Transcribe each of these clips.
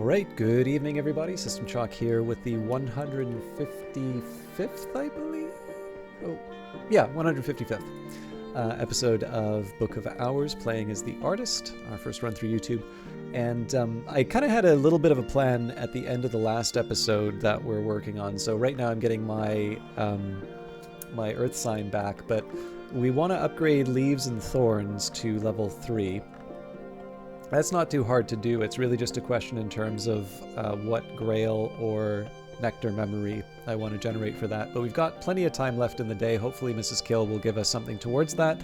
Alright, good evening everybody. System Chalk here with the 155th, I believe? Oh, yeah, 155th episode of Book of Hours, playing as the artist, our first run through YouTube. And I kind of had a little bit of a plan at the end of the last episode that we're working on. So right now I'm getting my, my Earth sign back, but we want to upgrade Leaves and Thorns to level 3. That's not too hard to do. It's really just a question in terms of what Grail or Nectar memory I want to generate for that. But we've got plenty of time left in the day. Hopefully Mrs. Kill will give us something towards that.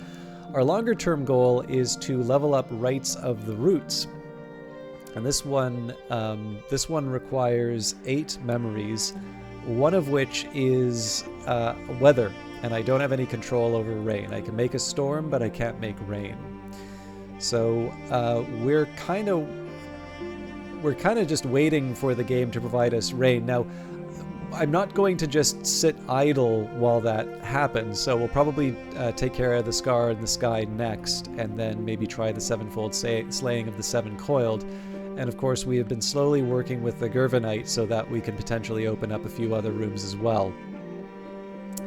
Our longer term goal is to level up Rites of the Roots. And this one requires 8 memories, one of which is weather. And I don't have any control over rain. I can make a storm, but I can't make rain. So we're kind of just waiting for the game to provide us rain. Now, I'm not going to just sit idle while that happens, so we'll probably take care of the Scar in the Sky next, and then maybe try the Sevenfold Slaying of the Seven Coiled. And of course, we have been slowly working with the Gervanite so that we can potentially open up a few other rooms as well.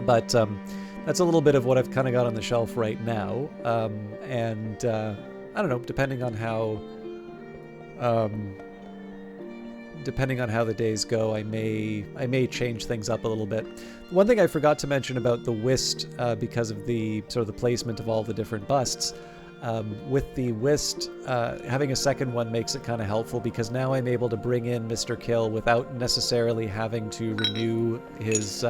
But that's a little bit of what I've kind of got on the shelf right now, I don't know, depending on how the days go, I may change things up a little bit. One thing I forgot to mention about the Whist, because of the sort of the placement of all the different busts, with the Whist, having a second one makes it kind of helpful, because now I'm able to bring in Mr. Kill without necessarily having to renew his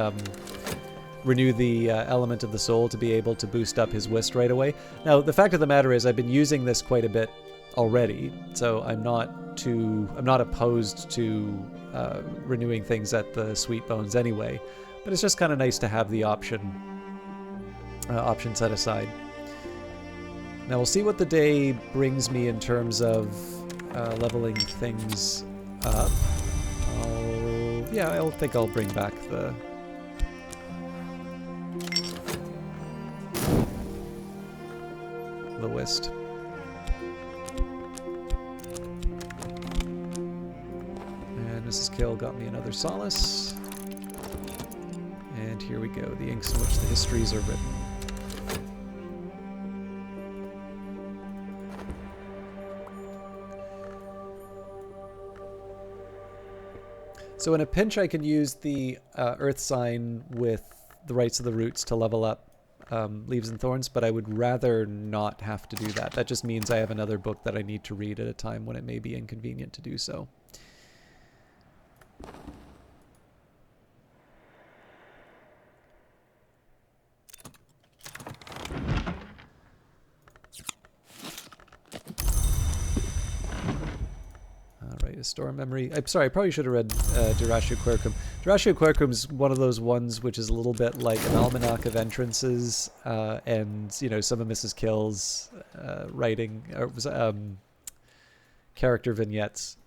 renew the element of the soul to be able to boost up his Whist right away. Now, the fact of the matter is I've been using this quite a bit already, so I'm not opposed to renewing things at the Sweet Bones anyway, but it's just kind of nice to have the option set aside. Now we'll see what the day brings me in terms of leveling things up. I think I'll bring back the Whist. And Mrs. Kill got me another solace. And here we go, the inks in which the histories are written. So in a pinch I can use the Earth sign with the Rites of the Roots to level up Leaves and Thorns, but I would rather not have to do that. That just means I have another book that I need to read at a time when it may be inconvenient to do so. Alright, a store memory. I'm sorry, I probably should have read Duratio Quercum. Duratio Quercum is one of those ones which is a little bit like an almanac of entrances, and, you know, some of Mrs. Kill's writing, character vignettes.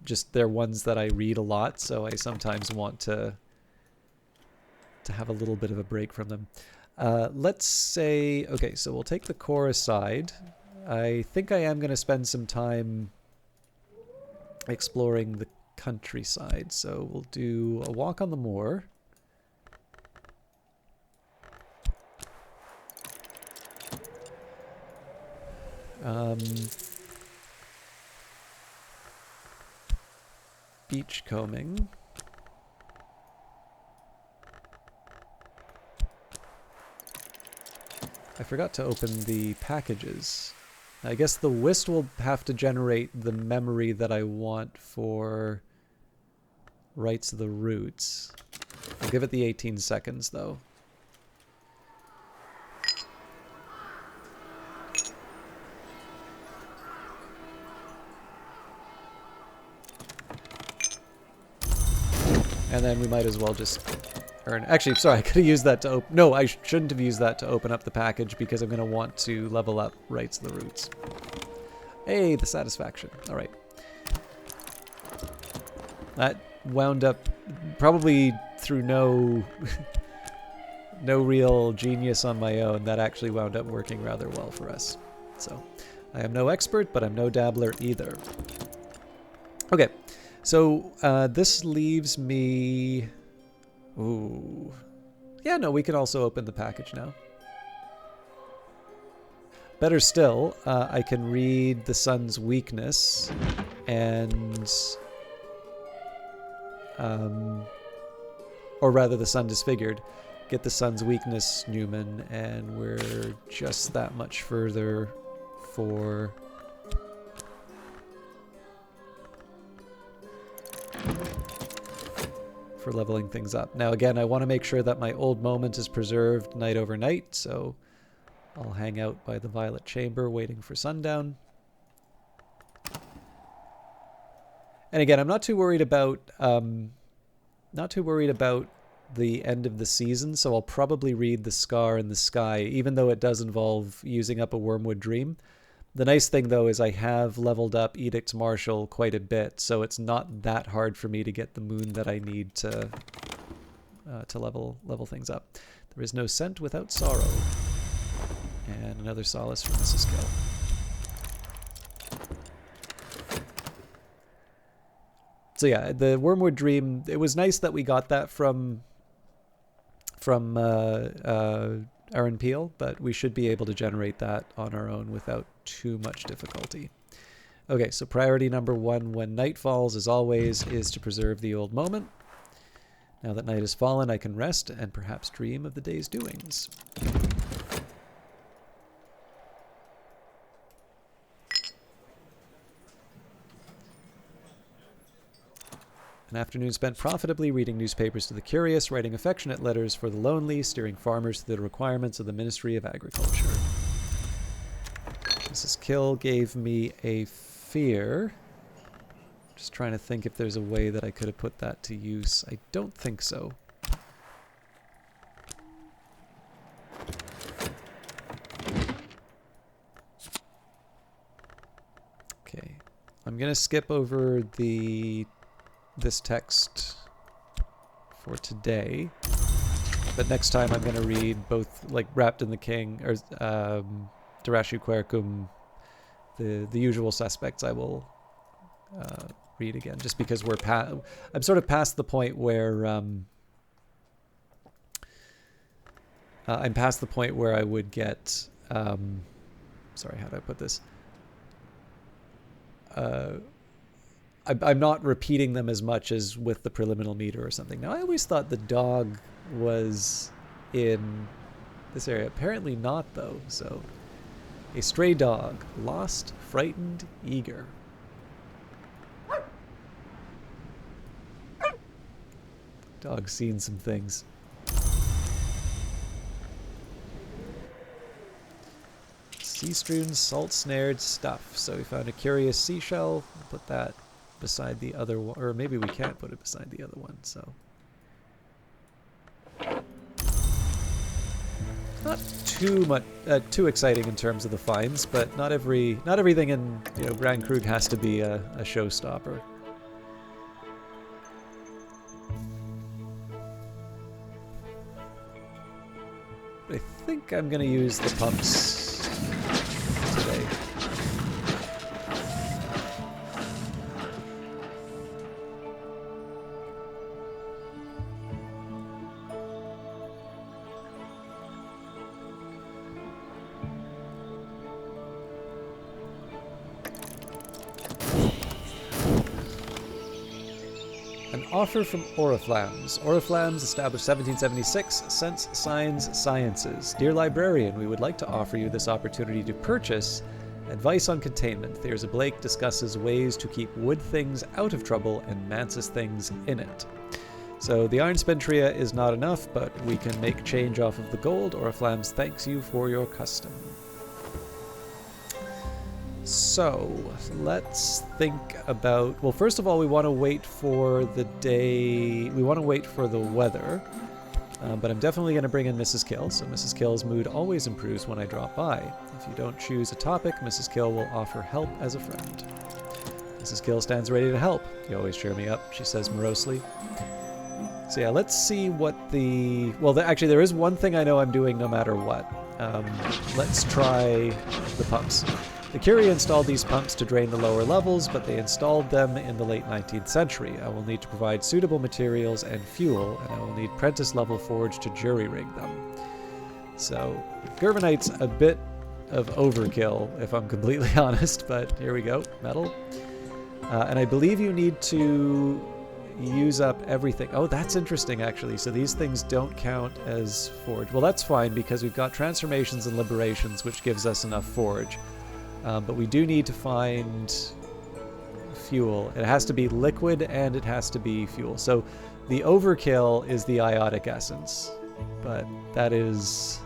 Just they're ones that I read a lot, so I sometimes want to have a little bit of a break from them. Let's say, okay, so we'll take the core aside. I think I am going to spend some time exploring the countryside, so we'll do a walk on the moor. Beach combing. I forgot to open the packages. I guess the Whist will have to generate the memory that I want for Rites of the Roots. I'll give it the 18 seconds, though. And then we might as well just earn... Actually, sorry, I could have used that to open... No, I shouldn't have used that to open up the package, because I'm going to want to level up Rites of the Roots. Hey, the satisfaction. Alright. That wound up, probably through no real genius on my own, that actually wound up working rather well for us. So, I am no expert, but I'm no dabbler either. Okay, So this leaves me... Ooh. Yeah, no, we can also open the package now. Better still, I can read the sun's weakness and... or rather the sun disfigured. Get the sun's weakness, Newman, and we're just that much further for... leveling things up. Now again, I want to make sure that my old moment is preserved night over night, so I'll hang out by the Violet Chamber waiting for sundown. And again, I'm not too worried about the end of the season, so I'll probably read The Scar in the Sky, even though it does involve using up a Wormwood Dream. The nice thing, though, is I have leveled up Edict's Marshal quite a bit, so it's not that hard for me to get the moon that I need to level things up. There is no scent without sorrow. And another solace from Mrs. Kill. So yeah, the Wormwood Dream, it was nice that we got that from Aaron Peel, but we should be able to generate that on our own without too much difficulty. Okay, so priority number 1 when night falls, as always, is to preserve the old moment. Now that night has fallen, I can rest and perhaps dream of the day's doings. An afternoon spent profitably reading newspapers to the curious, writing affectionate letters for the lonely, steering farmers through the requirements of the Ministry of Agriculture. Mrs. Kill gave me a fear. Just trying to think if there's a way that I could have put that to use. I don't think so. Okay. I'm going to skip over this text for today, but next time I'm going to read both, like, Wrapped in the King, or Durashu Quercum, the usual suspects I will read again, just because I'm sort of past the point where I'm past the point where I would get sorry, how do I put this? I'm not repeating them as much as with the preliminal meter or something. Now, I always thought the dog was in this area. Apparently not, though. So, a stray dog, lost, frightened, eager. Dog's seen some things. Sea-strewn, salt-snared stuff. So we found a curious seashell. We'll put that beside the other one, or maybe we can't put it beside the other one, so. Not too much, too exciting in terms of the finds, but not everything in, Grand Krug has to be a showstopper. I think I'm gonna use the pumps today. Offer from Oriflammes. Oriflammes, established 1776, Sense, Signs, Sciences. Dear Librarian, we would like to offer you this opportunity to purchase Advice on Containment. Thierza Blake discusses ways to keep wood things out of trouble and mantis things in it. So the Iron Spentria is not enough, but we can make change off of the gold. Oriflammes thanks you for your custom. So, let's think about... Well, first of all, we want to wait for the day... We want to wait for the weather. But I'm definitely going to bring in Mrs. Kill, so Mrs. Kill's mood always improves when I drop by. If you don't choose a topic, Mrs. Kill will offer help as a friend. Mrs. Kill stands ready to help. You always cheer me up, she says morosely. So yeah, let's see what the... Well, actually, there is one thing I know I'm doing no matter what. Let's try the pumps. The Curie installed these pumps to drain the lower levels, but they installed them in the late 19th century. I will need to provide suitable materials and fuel, and I will need Prentice-level forge to jury-rig them. So, Germanite's a bit of overkill, if I'm completely honest, but here we go. Metal. And I believe you need to use up everything. Oh, that's interesting, actually. So these things don't count as forge. Well, that's fine, because we've got transformations and liberations, which gives us enough forge. But we do need to find fuel. It has to be liquid, and it has to be fuel. So the overkill is the iotic essence, but that is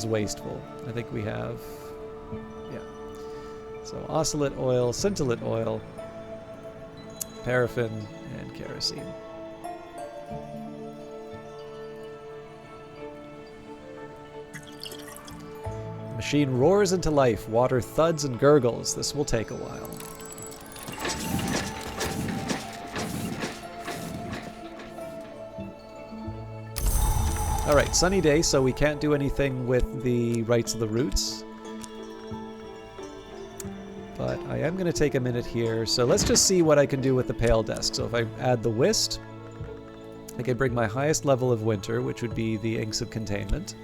wasteful. I think we have, yeah. So oscillate oil, scintillate oil, paraffin, and kerosene. The machine roars into life. Water thuds and gurgles. This will take a while. Alright, sunny day, so we can't do anything with the rights of the roots. But I am going to take a minute here. So let's just see what I can do with the pale desk. So if I add the whist, I can bring my highest level of winter, which would be the inks of containment.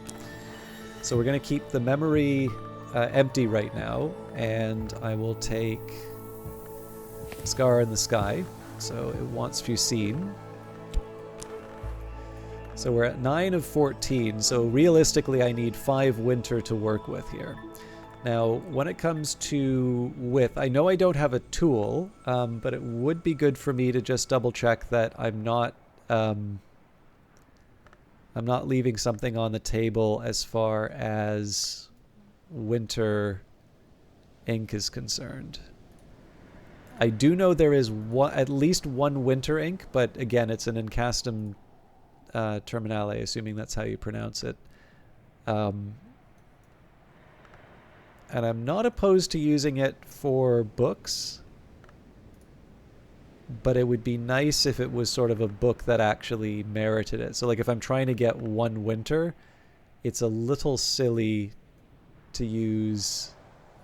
So we're going to keep the memory empty right now, and I will take Scar in the Sky. So it wants Fusine. So we're at 9 of 14, so realistically I need 5 winter to work with here. Now, when it comes to width, I know I don't have a tool, but it would be good for me to just double check that I'm not leaving something on the table as far as winter ink is concerned. I do know there is at least one winter ink, but again, it's an Incastum Terminale, assuming that's how you pronounce it. And I'm not opposed to using it for books, but it would be nice if it was sort of a book that actually merited it. So like if I'm trying to get one winter, it's a little silly to use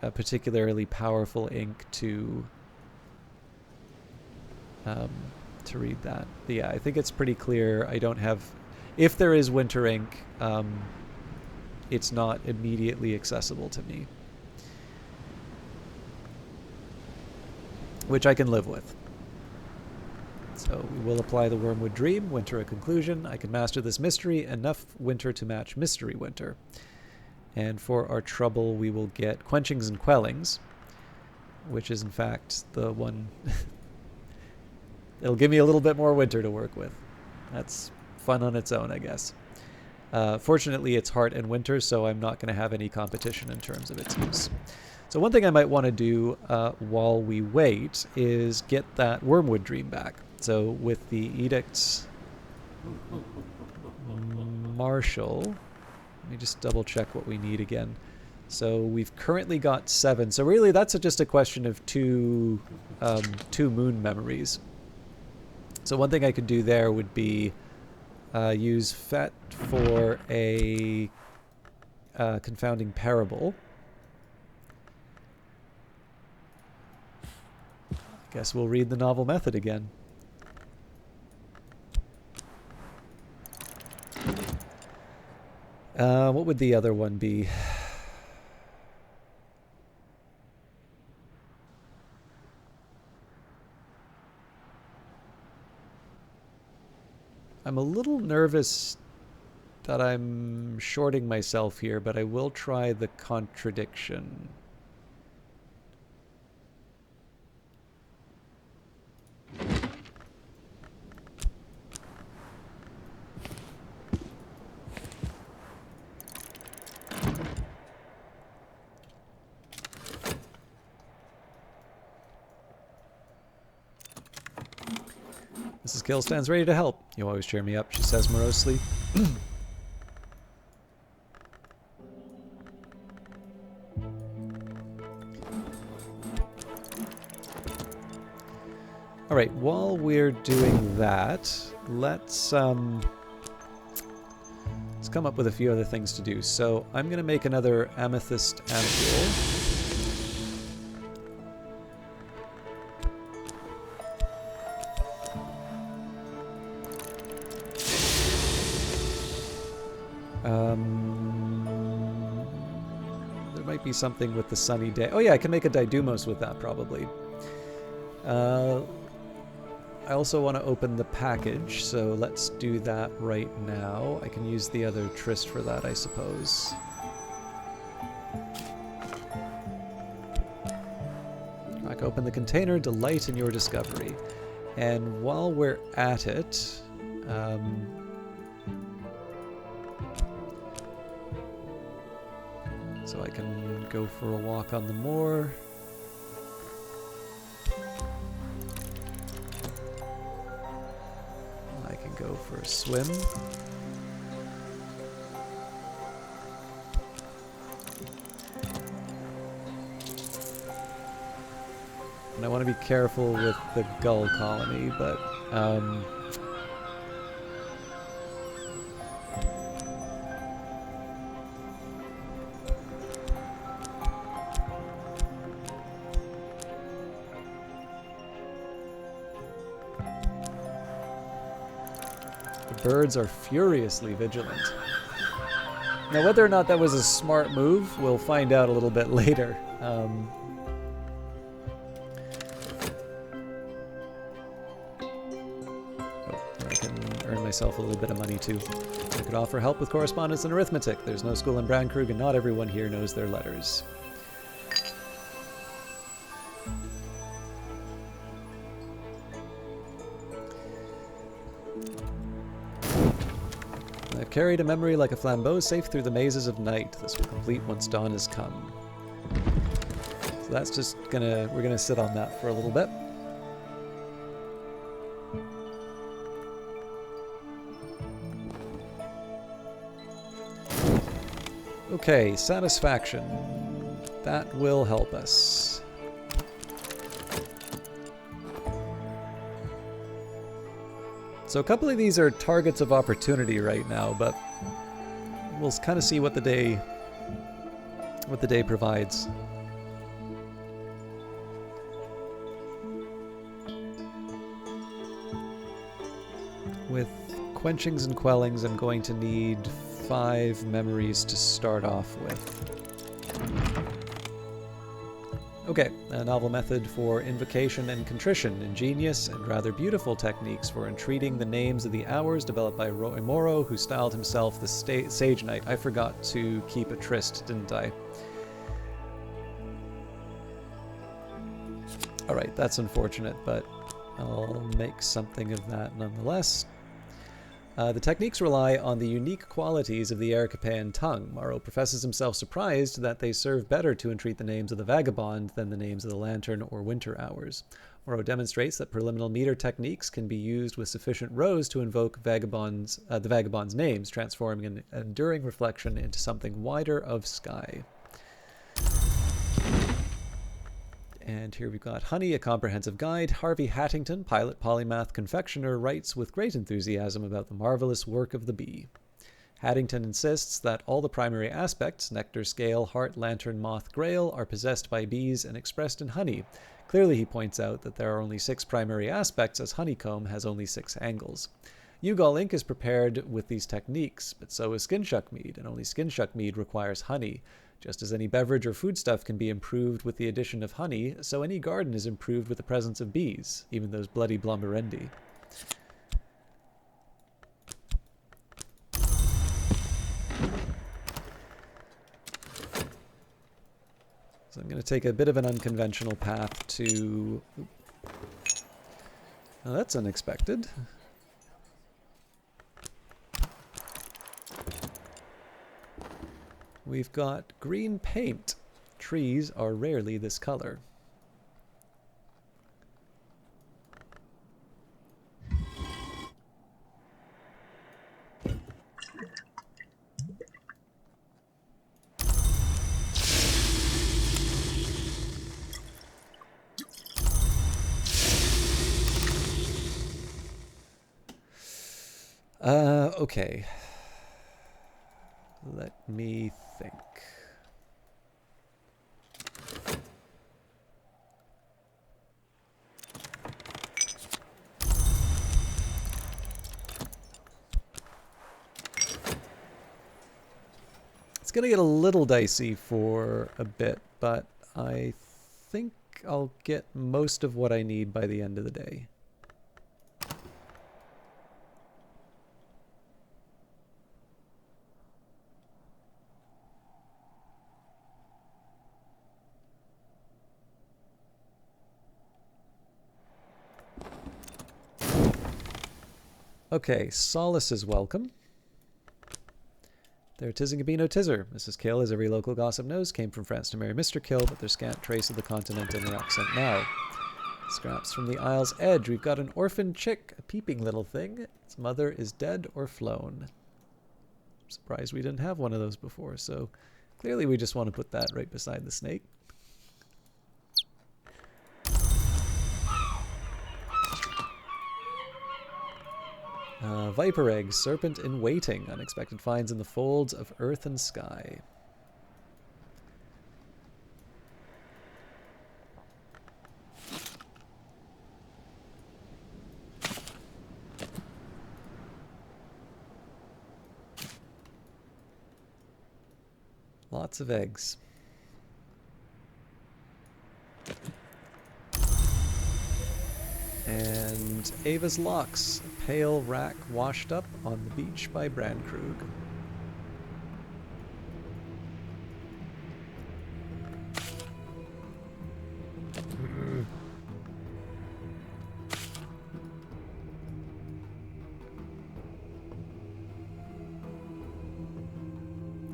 a particularly powerful ink to read that. But yeah, I think it's pretty clear. I don't have... If there is winter ink, it's not immediately accessible to me, which I can live with. So we will apply the Wormwood Dream, winter a conclusion. I can master this mystery, enough winter to match mystery winter. And for our trouble, we will get quenchings and quellings, which is in fact the one... It'll give me a little bit more winter to work with. That's fun on its own, I guess. Fortunately, it's heart and winter, so I'm not going to have any competition in terms of its use. So one thing I might want to do while we wait is get that Wormwood Dream back. So with the Edicts Marshal, let me just double check what we need again. So we've currently got 7. So really that's just a question of two moon memories. So one thing I could do there would be use FET for a confounding parable. Guess we'll read the novel method again. What would the other one be? I'm a little nervous that I'm shorting myself here, but I will try the contradiction. Mrs. Gill stands ready to help. You always cheer me up, she says morosely. Alright, while we're doing that, let's Let's come up with a few other things to do. So I'm going to make another amethyst ampule. There might be something with the sunny day. Oh yeah, I can make a Didymos with that probably. I also want to open the package, so let's do that right now. I can use the other tryst for that, I suppose. I can open the container, delight in your discovery. And while we're at it, so I can go for a walk on the moor. I can go for a swim. And I want to be careful with the gull colony, but birds are furiously vigilant. Now, whether or not that was a smart move, we'll find out a little bit later. I can earn myself a little bit of money, too. I could offer help with correspondence and arithmetic. There's no school in Brandkrug, and not everyone here knows their letters. I've carried a memory like a flambeau safe through the mazes of night. This will complete once dawn has come. So that's just we're gonna sit on that for a little bit. Okay, satisfaction. That will help us. So a couple of these are targets of opportunity right now, but we'll kind of see what the day provides. With quenchings and quellings, I'm going to need 5 memories to start off with. Okay, a novel method for invocation and contrition, ingenious and rather beautiful techniques for entreating the names of the hours developed by Roy Morrow, who styled himself the Sage Knight. I forgot to keep a tryst, didn't I? Alright, that's unfortunate, but I'll make something of that nonetheless. The techniques rely on the unique qualities of the Arikapan tongue. Morrow professes himself surprised that they serve better to entreat the names of the vagabond than the names of the lantern or winter hours. Morrow demonstrates that preliminal meter techniques can be used with sufficient rows to invoke the vagabond's names, transforming an enduring reflection into something wider of sky. And here we've got Honey, a comprehensive guide. Harvey Hattington, pilot, polymath, confectioner, writes with great enthusiasm about the marvelous work of the bee. Hattington insists that all the primary aspects, nectar, scale, heart, lantern, moth, grail, are possessed by bees and expressed in honey. Clearly, he points out that there are only 6 primary aspects, as honeycomb has only 6 angles. Ugal ink is prepared with these techniques, but so is skinshuck mead, and only skinshuck mead requires honey. Just as any beverage or foodstuff can be improved with the addition of honey, so any garden is improved with the presence of bees, even those bloody blomberendi. So I'm going to take a bit of an unconventional path to... Well, that's unexpected. We've got green paint. Trees are rarely this color. Okay. Let me think. It's going to get a little dicey for a bit, but I think I'll get most of what I need by the end of the day. Okay, Solace is welcome. There, tis and be no tizzer. Mrs. Kill, as every local gossip knows, came from France to marry Mr. Kill, but there's scant trace of the continent in her accent now. Scraps from the Isle's edge. We've got an orphan chick, a peeping little thing. Its mother is dead or flown. I'm surprised we didn't have one of those before, so clearly we just want to put that right beside the snake. Viper egg, serpent in waiting. Unexpected finds in the folds of earth and sky. Lots of eggs. And Ava's locks, a pale rack washed up on the beach by Brandkrug.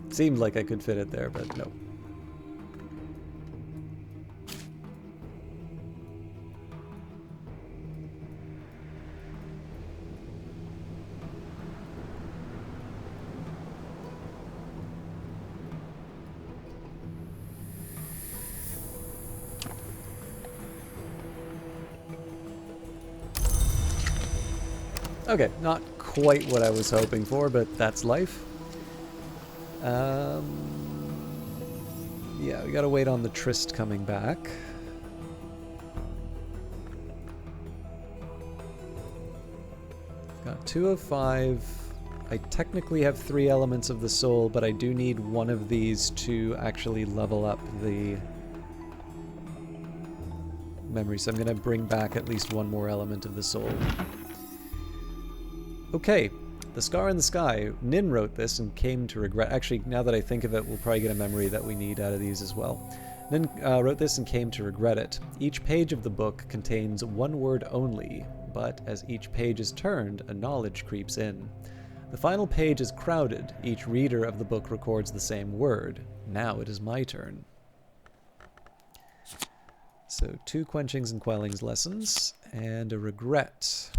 Seemed like I could fit it there, but no. Okay, not quite what I was hoping for, but that's life. Yeah, we gotta wait on the Tryst coming back. Got 2 of 5. I technically have 3 elements of the soul, but I do need one of these to actually level up the memory, so I'm gonna bring back at least one more element of the soul. Okay, The Scar in the Sky. Nin wrote this and came to regret. Actually, now that I think of it, we'll probably get a memory that we need out of these as well. Nin wrote this and came to regret it. Each page of the book contains one word only, but as each page is turned, a knowledge creeps in. The final page is crowded. Each reader of the book records the same word. Now it is my turn. So 2 quenchings and quellings lessons, and a regret.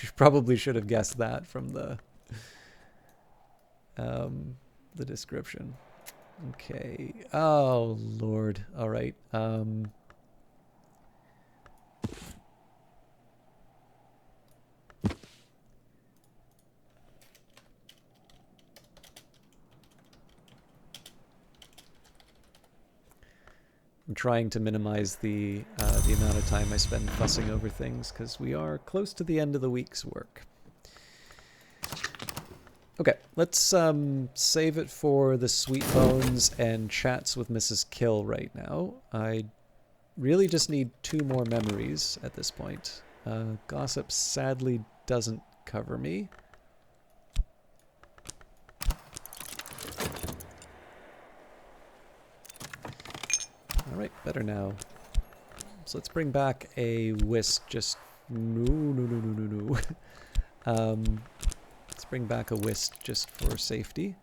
You probably should have guessed that from the description. Okay. Oh, Lord. All right. I'm trying to minimize the amount of time I spend fussing over things, because we are close to the end of the week's work. Okay, let's save it for the Sweet Bones and chats with Mrs. Kill right now. I really just need 2 more memories at this point. Gossip sadly doesn't cover me. Alright, better now. So let's bring back a whisk, just... No. Let's bring back a whisk just for safety.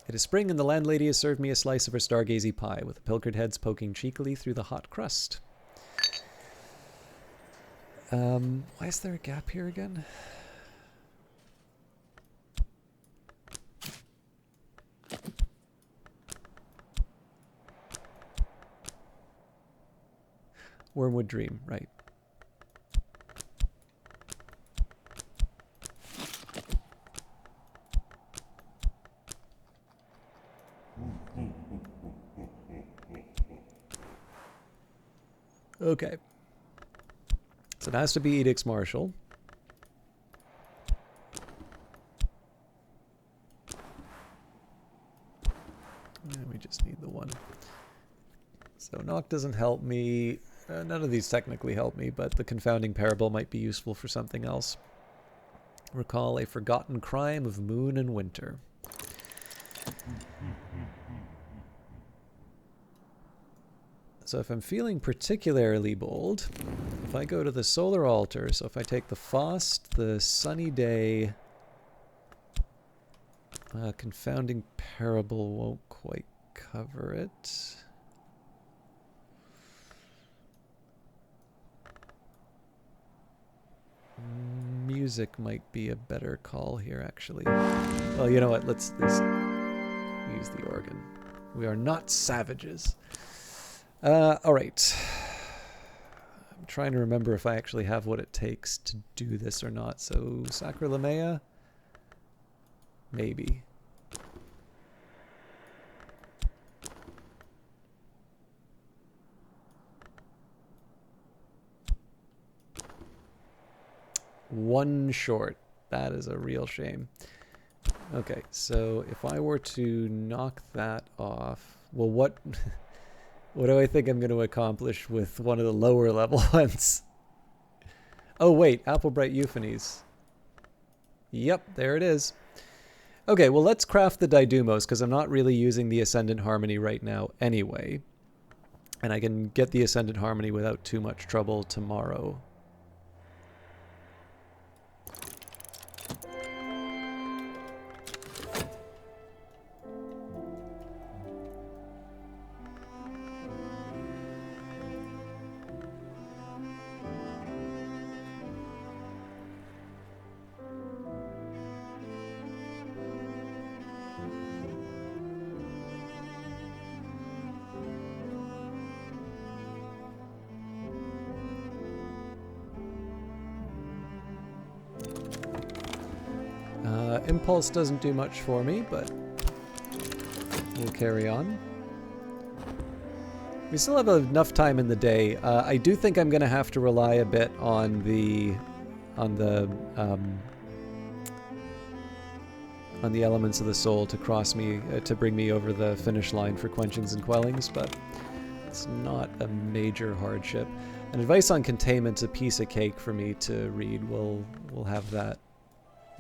It is spring and the landlady has served me a slice of her stargazy pie, with the pilchard heads poking cheekily through the hot crust. Why is there a gap here again? Wormwood Dream, right. Okay. So it has to be Edict's Marshal. And we just need the one. So knock doesn't help me. None of these technically help me, but the confounding parable might be useful for something else. Recall a forgotten crime of moon and winter. So if I'm feeling particularly bold, if I go to the solar altar, so if I take the Faust, the sunny day, confounding parable won't quite cover it. Music might be a better call here, actually. Well, you know what? Let's use the organ. We are not savages. All right. I'm trying to remember if I actually have what it takes to do this or not. So, Sacralamea? Maybe. One short. That is a real shame. Okay, so if I were to knock that off, well, what do I think I'm going to accomplish with one of the lower level ones? Oh wait, Applebright Euphonies. Yep, there it is. Okay, well let's craft the Didymos, because I'm not really using the Ascendant Harmony right now anyway. And I can get the Ascendant Harmony without too much trouble tomorrow. Impulse doesn't do much for me, but we'll carry on. We still have enough time in the day. I do think I'm going to have to rely a bit on the elements of the soul to cross me, to bring me over the finish line for quenchings and quellings, but it's not a major hardship. And advice on containment's a piece of cake for me to read. We'll have that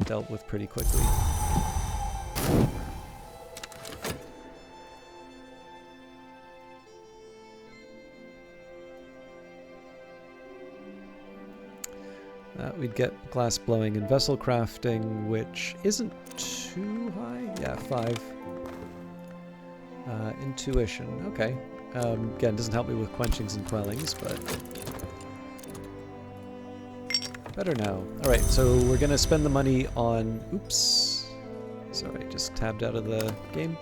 dealt with pretty quickly. We'd get glass blowing and vessel crafting, which isn't too high. Yeah, 5. Intuition, okay. Again, doesn't help me with quenchings and quellings, but better now. Alright, so we're going to spend the money on... Oops. Sorry, just tabbed out of the game.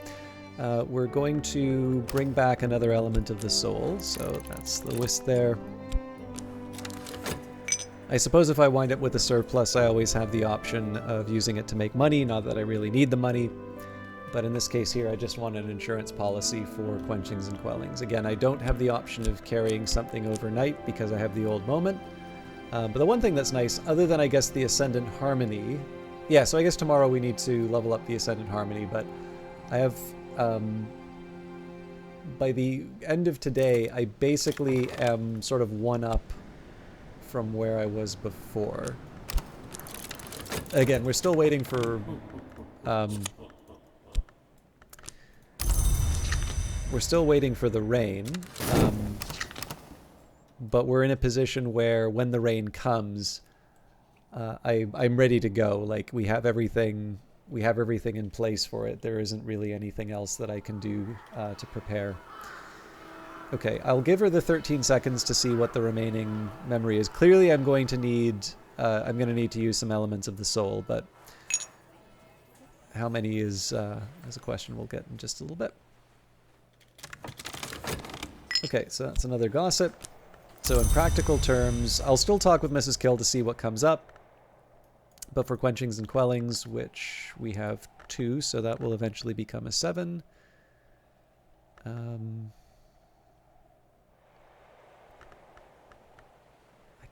We're going to bring back another element of the soul, so that's the whisk there. I suppose if I wind up with a surplus, I always have the option of using it to make money, not that I really need the money. But in this case here, I just want an insurance policy for quenchings and quellings. Again, I don't have the option of carrying something overnight because I have the old moment. But the one thing that's nice, other than I guess the Ascendant Harmony... Yeah, so I guess tomorrow we need to level up the Ascendant Harmony, but I have... by the end of today, I basically am sort of one-up from where I was before. Again, we're still waiting for... we're still waiting for the rain. But we're in a position where when the rain comes, I'm ready to go. Like, we have everything in place for it. There isn't really anything else that I can do to prepare. Okay, I'll give her the 13 seconds to see what the remaining memory is. Clearly, I'm going to need to use some elements of the soul, but how many is a question we'll get in just a little bit. Okay, so that's another gossip. So in practical terms, I'll still talk with Mrs. Kill to see what comes up. But for quenchings and quellings, which we have 2, so that will eventually become a 7.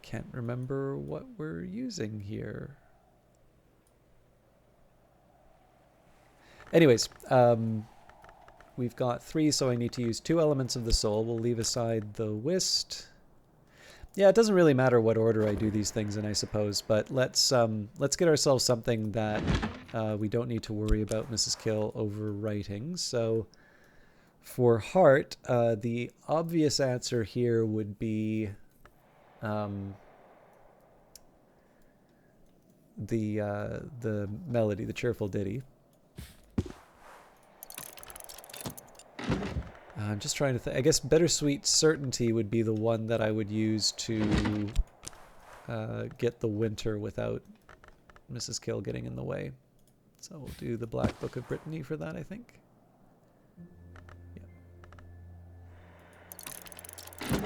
can't remember what we're using here. Anyways, we've got 3, so I need to use 2 elements of the soul. We'll leave aside the whist. Yeah, it doesn't really matter what order I do these things in, I suppose, but let's get ourselves something that we don't need to worry about Mrs. Kill overwriting. So for heart, the obvious answer here would be the melody, the cheerful ditty. I'm just trying to think. I guess Bittersweet Certainty would be the one that I would use to get the winter without Mrs. Kill getting in the way. So we'll do the Black Book of Brittany for that, I think. Yeah.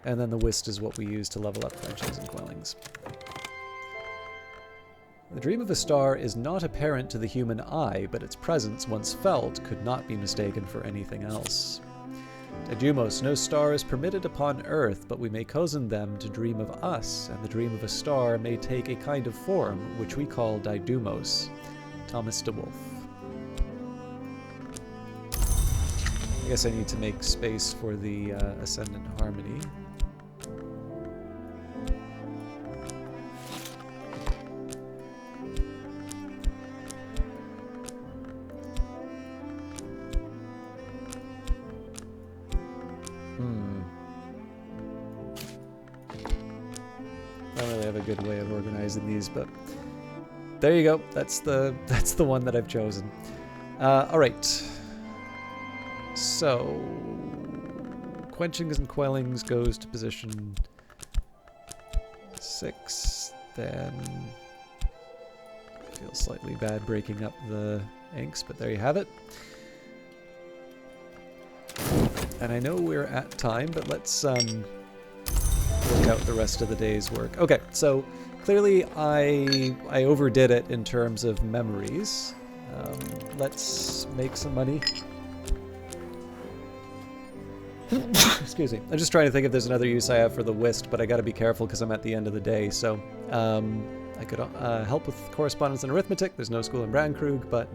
And then the whist is what we use to level up quenchings and quellings. The dream of a star is not apparent to the human eye, but its presence, once felt, could not be mistaken for anything else. Didymos, no star is permitted upon earth, but we may cozen them to dream of us, and the dream of a star may take a kind of form, which we call Didymos. Thomas de Wolfe. I guess I need to make space for the ascendant harmony. Good way of organizing these, but there you go. That's the one that I've chosen. All right. So quenchings and quellings goes to position 6. Then feels slightly bad breaking up the inks, but there you have it. And I know we're at time, but let's work out the rest of the day's work. Okay, so clearly I overdid it in terms of memories. Let's make some money. Excuse me. I'm just trying to think if there's another use I have for the whist, but I got to be careful because I'm at the end of the day. So I could help with correspondence and arithmetic. There's no school in Brandkrug, but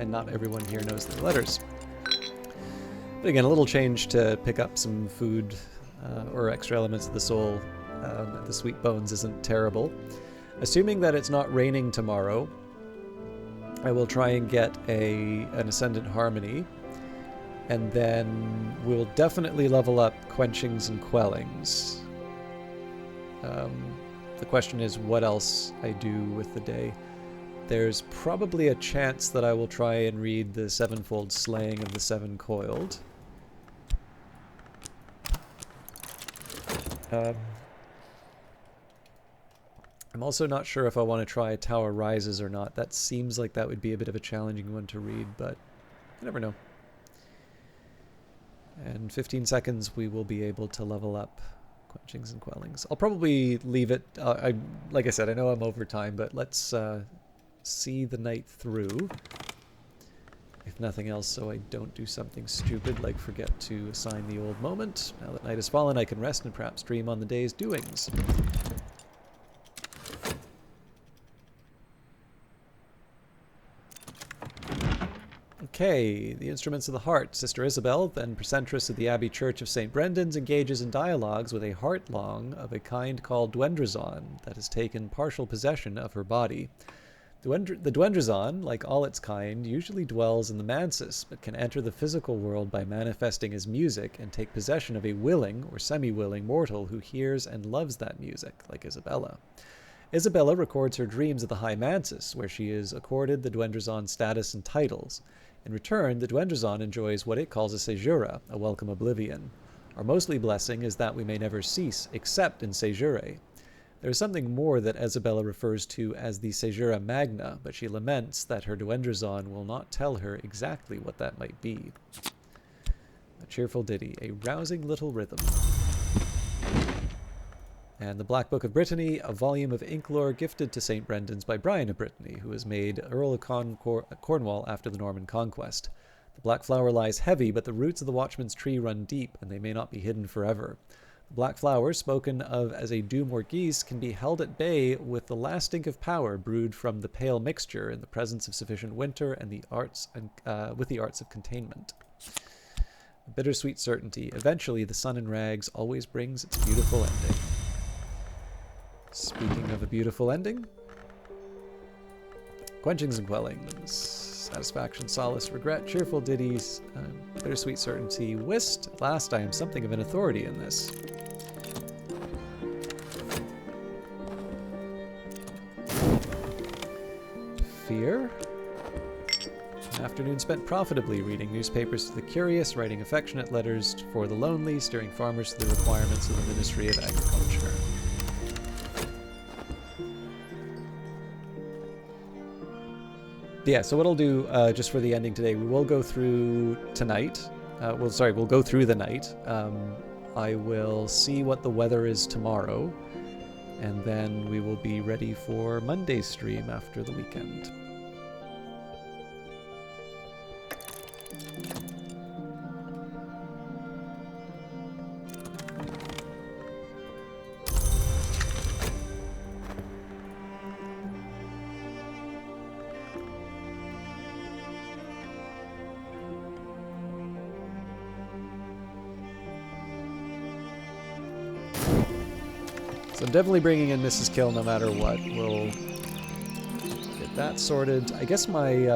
not everyone here knows their letters. But again, a little change to pick up some food or extra elements of the soul at the Sweet Bones isn't terrible. Assuming that it's not raining tomorrow, I will try and get an Ascendant Harmony, and then we'll definitely level up Quenchings and Quellings. The question is what else I do with the day. There's probably a chance that I will try and read the Sevenfold Slaying of the Seven Coiled. I'm also not sure if I want to try Tower Rises or not. That seems like that would be a bit of a challenging one to read, but you never know. And 15 seconds we will be able to level up Quenchings and Quellings. I'll probably leave it, like I said, I know I'm over time, but let's see the night through. If nothing else, so I don't do something stupid like forget to assign the old moment. Now that night has fallen, I can rest and perhaps dream on the day's doings. Okay, the instruments of the heart. Sister Isabel, then precentress of the Abbey Church of St. Brendan's, engages in dialogues with a heart-long of a kind called Dwendrazon that has taken partial possession of her body. The Dwendrazon, like all its kind, usually dwells in the mansis, but can enter the physical world by manifesting as music and take possession of a willing or semi-willing mortal who hears and loves that music, like Isabella. Isabella records her dreams at the High Mansis, where she is accorded the Dwendrazon status and titles. In return, the Dwendrazon enjoys what it calls a caesura, a welcome oblivion. Our mostly blessing is that we may never cease, except in caesurae. There is something more that Isabella refers to as the caesura magna, but she laments that her Dwendrazon will not tell her exactly what that might be. A cheerful ditty, a rousing little rhythm. And the Black Book of Brittany, a volume of ink lore gifted to St. Brendan's by Brian of Brittany, who was made Earl of Cornwall after the Norman Conquest. The black flower lies heavy, but the roots of the watchman's tree run deep, and they may not be hidden forever. Black flower, spoken of as a doom or geese, can be held at bay with the last ink of power brewed from the pale mixture in the presence of sufficient winter and with the arts of containment. A bittersweet certainty. Eventually, the sun in rags always brings its beautiful ending. Speaking of a beautiful ending, quenchings and quellings, satisfaction, solace, regret, cheerful ditties, bittersweet certainty, whist. At last, I am something of an authority in this. Fear. An afternoon spent profitably reading newspapers to the curious, writing affectionate letters for the lonely, steering farmers to the requirements of the Ministry of Agriculture. Yeah, so what I'll do just for the ending today, we will go through tonight. We'll go through the night. I will see what the weather is tomorrow, and then we will be ready for Monday's stream after the weekend. So I'm definitely bringing in Mrs. Kill no matter what. We'll get that sorted. I guess my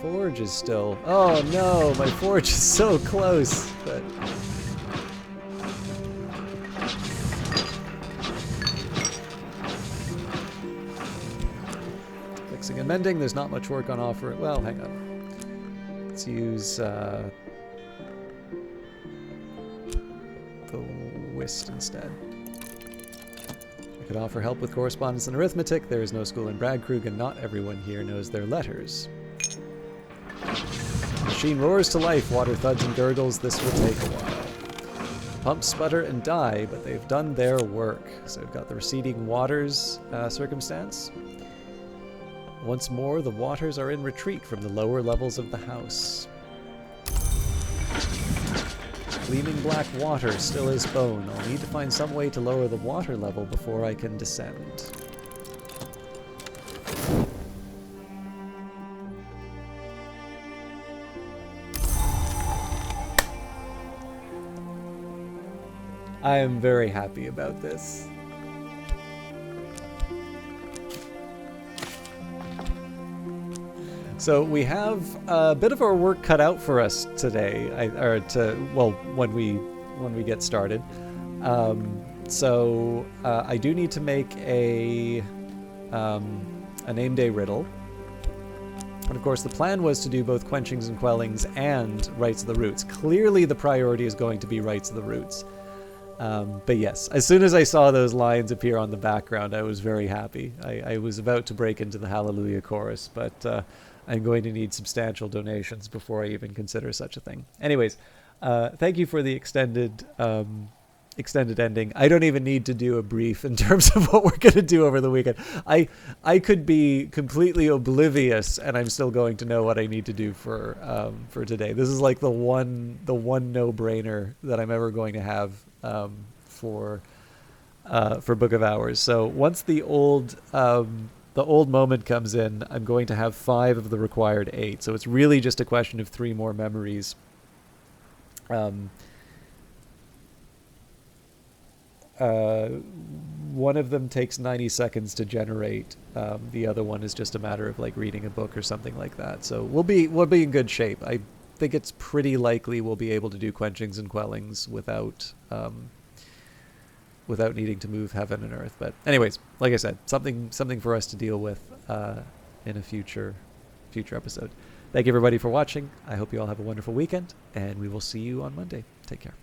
forge is still... Oh no, my forge is so close. But fixing and mending, there's not much work on offer. Well, hang on. Let's use the whist instead. I could offer help with correspondence and arithmetic. There is no school in Bradkrug, and not everyone here knows their letters. Machine roars to life, water thuds and gurgles. This will take a while. Pumps sputter and die, but they've done their work. So we've got the receding waters circumstance. Once more, the waters are in retreat from the lower levels of the house. Gleaming black water still is bone. I'll need to find some way to lower the water level before I can descend. I am very happy about this. So we have a bit of our work cut out for us today, when we get started. I do need to make a name day riddle. And of course, the plan was to do both quenchings and quellings and rites of the roots. Clearly, the priority is going to be rites of the roots. But yes, as soon as I saw those lines appear on the background, I was very happy. I was about to break into the Hallelujah chorus, but I'm going to need substantial donations before I even consider such a thing. Anyways, thank you for the extended ending. I don't even need to do a brief in terms of what we're going to do over the weekend. I could be completely oblivious, and I'm still going to know what I need to do for today. This is like the one no-brainer that I'm ever going to have for Book of Hours. So once the old moment comes in, I'm going to have 5 of the required 8. So it's really just a question of 3 more memories. One of them takes 90 seconds to generate. The other one is just a matter of like reading a book or something like that. So we'll be in good shape. I think it's pretty likely we'll be able to do quenchings and quellings without needing to move heaven and earth. But anyways, like I said, something for us to deal with in a future episode. Thank you everybody for watching. I hope you all have a wonderful weekend, and we will see you on Monday. Take care.